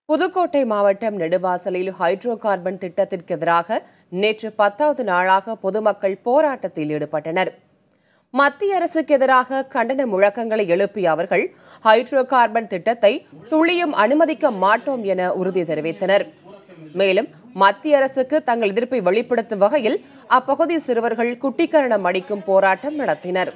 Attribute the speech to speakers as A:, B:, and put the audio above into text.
A: புதுக்கோட்டை மாவட்டம் நெடுவாசலில் hydro carbon திட்டத்திற்கு எதிராக நேற்று 10வது நாளாக பொதுமக்கள் போராட்டத்தில் ஈடுபட்டனர். மத்திய அரசுக்கு எதிராக கண்டன முழக்கங்களை எழுப்பிய அவர்கள் ஹைட்ரோ கார்பன் திட்டத்தை துளியும் அனுமதிக்க மாட்டோம் என உறுதி தெரிவித்தனர். மேலும் மத்திய அரசுக்கு தங்கள் எதிர்ப்பை வெளிப்படுத்தும் வகையில் அப்பகுதி சிறுவர்கள் குட்டிக்கரணம் அடிக்கும் போராட்டம் நடத்தினர்.